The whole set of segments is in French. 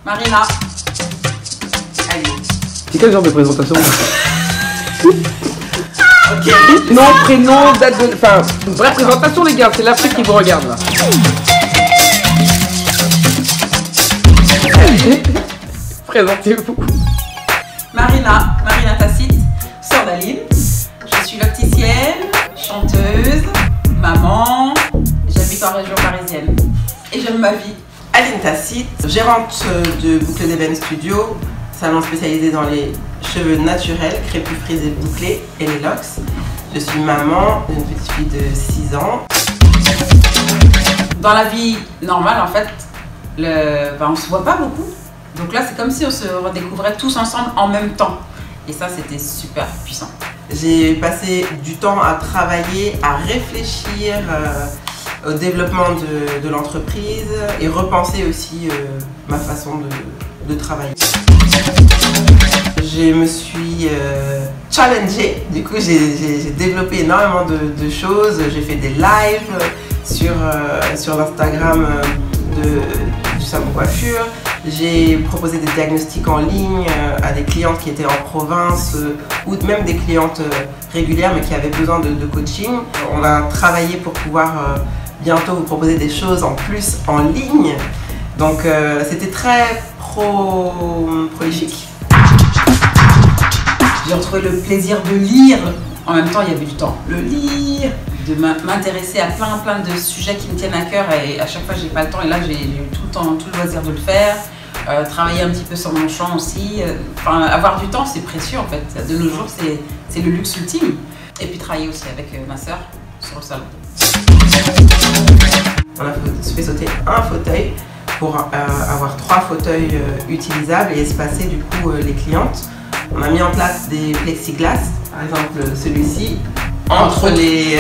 Marina. Allez. C'est quel genre de présentation? Ok. Nom, prénom, date de... Enfin, une vraie présentation les gars, c'est l'Afrique qui vous regarde là. Présentez-vous. Marina Tacite, sœur d'Aline. Je suis locticienne, chanteuse, maman. J'habite en région parisienne et j'aime ma vie. Aline Tacite, gérante de Boucle d'Eben Studio, salon spécialisé dans les cheveux naturels, crépus frisés bouclés et les locks. Je suis maman d'une petite fille de 6 ans. Dans la vie normale, en fait, on se voit pas beaucoup. Donc là, c'est comme si on se redécouvrait tous ensemble en même temps. Et ça, c'était super puissant. J'ai passé du temps à travailler, à réfléchir au développement de l'entreprise et repenser aussi ma façon de travailler. Je me suis challengée, du coup j'ai développé énormément de choses. J'ai fait des lives sur l'Instagram du salon coiffure. J'ai proposé des diagnostics en ligne à des clientes qui étaient en province ou même des clientes régulières mais qui avaient besoin de coaching. On a travaillé pour pouvoir bientôt vous proposer des choses en plus en ligne. Donc c'était très prolifique. J'ai retrouvé le plaisir de lire. En même temps, il y avait du temps. Le lire, de m'intéresser à plein de sujets qui me tiennent à cœur et à chaque fois j'ai pas le temps et là j'ai eu tout le temps, tout le loisir de le faire. Travailler un petit peu sur mon champ aussi. Enfin, avoir du temps c'est précieux en fait. De nos jours c'est le luxe ultime. Et puis travailler aussi avec ma soeur sur le salon. On a fait sauter un fauteuil pour avoir 3 fauteuils utilisables et espacer du coup les clientes. On a mis en place des plexiglas, par exemple celui-ci, entre les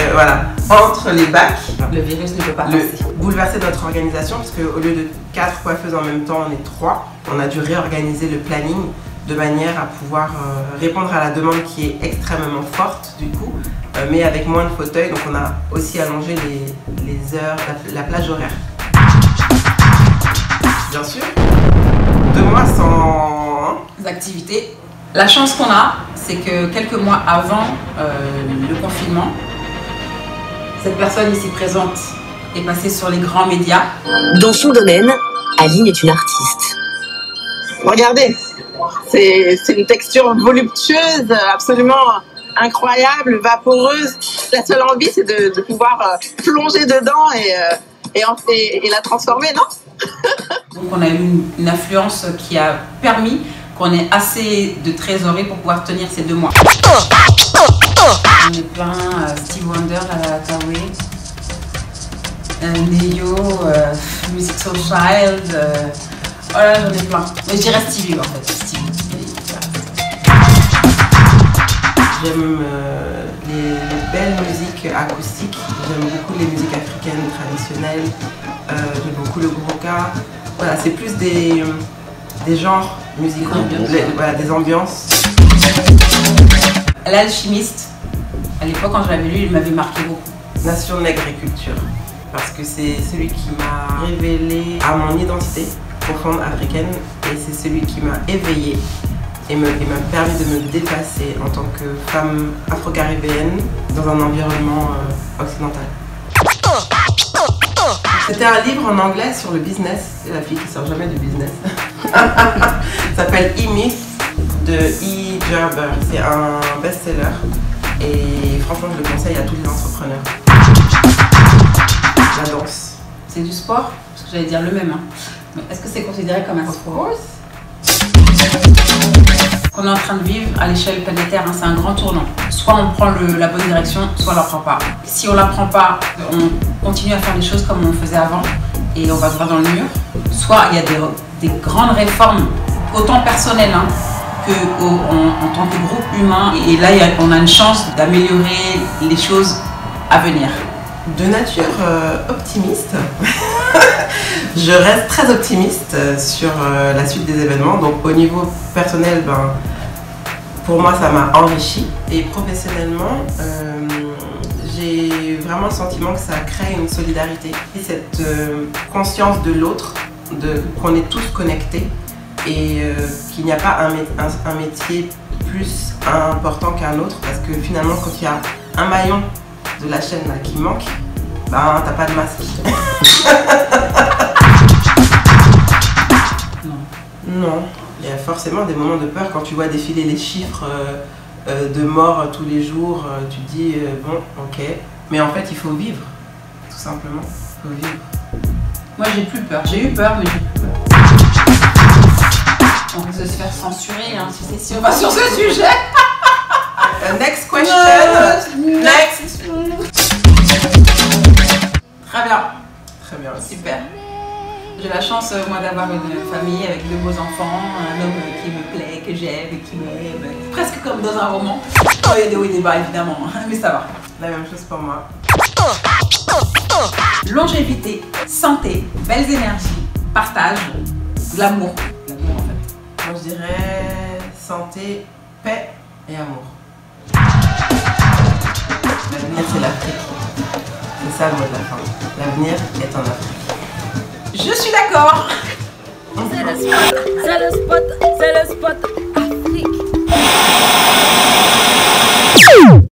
bacs. Le virus ne peut pas passer. Bouleverser notre organisation parce qu'au lieu de 4 coiffeuses en même temps, on est 3. On a dû réorganiser le planning de manière à pouvoir répondre à la demande qui est extrêmement forte du coup, mais avec moins de fauteuils. Donc on a aussi allongé les heures, la plage horaire. Bien sûr, 2 mois sans activités. La chance qu'on a, c'est que quelques mois avant le confinement, cette personne ici présente est passée sur les grands médias. Dans son domaine, Aline est une artiste. Regardez, c'est une texture voluptueuse, absolument incroyable, vaporeuse. La seule envie, c'est de pouvoir plonger dedans et la transformer, non? Donc on a eu une affluence qui a permis qu'on ait assez de trésorerie pour pouvoir tenir ces 2 mois. On est plein, Stevie Wonder, Hathaway, Neo, Music Soul Child, voilà j'en ai plein. Mais je dirais Stevie en fait, Stevie. J'aime les belles musiques acoustiques, j'aime beaucoup les musiques africaines traditionnelles, j'aime beaucoup le grouka. Voilà, c'est plus des genres musicaux, des ambiances. L'alchimiste, à l'époque quand je l'avais lu, il m'avait marqué beaucoup. Nation Nègre et Culture, parce que c'est celui qui m'a révélé à mon identité profonde africaine et c'est celui qui m'a éveillée et m'a permis de me dépasser en tant que femme afro-caribéenne dans un environnement occidental. C'était un livre en anglais sur le business, c'est la fille qui sort jamais du business. Ça s'appelle E-Myth de E. Gerber, c'est un best-seller et franchement je le conseille à tous les entrepreneurs. La danse. C'est du sport? Parce que j'allais dire le même. Hein. Mais est-ce que c'est considéré comme un sport? Qu'on est en train de vivre à l'échelle planétaire, hein, c'est un grand tournant. Soit on prend la bonne direction, soit on la prend pas. Si on la prend pas, on continue à faire les choses comme on faisait avant et on va droit dans le mur. Soit il y a des grandes réformes, autant personnelles hein, en tant que groupe humain. Et là, on a une chance d'améliorer les choses à venir. De nature optimiste. Je reste très optimiste sur la suite des événements. Donc au niveau personnel, pour moi ça m'a enrichi. Et professionnellement, j'ai vraiment le sentiment que ça crée une solidarité. Et cette conscience de l'autre, qu'on est tous connectés, et qu'il n'y a pas un métier plus important qu'un autre, parce que finalement quand il y a un maillon de la chaîne là, qui manque, bah t'as pas de masque. Non, il y a forcément des moments de peur quand tu vois défiler les chiffres de morts tous les jours, tu te dis bon ok, mais en fait il faut vivre, tout simplement, il faut vivre. Moi j'ai plus peur, j'ai eu peur mais j'ai plus peur. On risque de se faire censurer hein, si on va sur ce sujet. Next question. Next. Très bien. Très bien. Super. J'ai la chance moi d'avoir une famille avec 2 beaux enfants, un homme qui me plaît, que j'aime et qui m'aime, presque comme dans un roman. Oh, il y a des hauts et des bas évidemment, mais ça va. La même chose pour moi. Longévité, santé, belles énergies, partage, l'amour. L'amour en fait. Moi je dirais santé, paix et amour. L'avenir c'est l'Afrique. C'est ça le mot de la fin. L'avenir est en Afrique. Je suis d'accord. C'est le spot, c'est le spot, c'est le spot.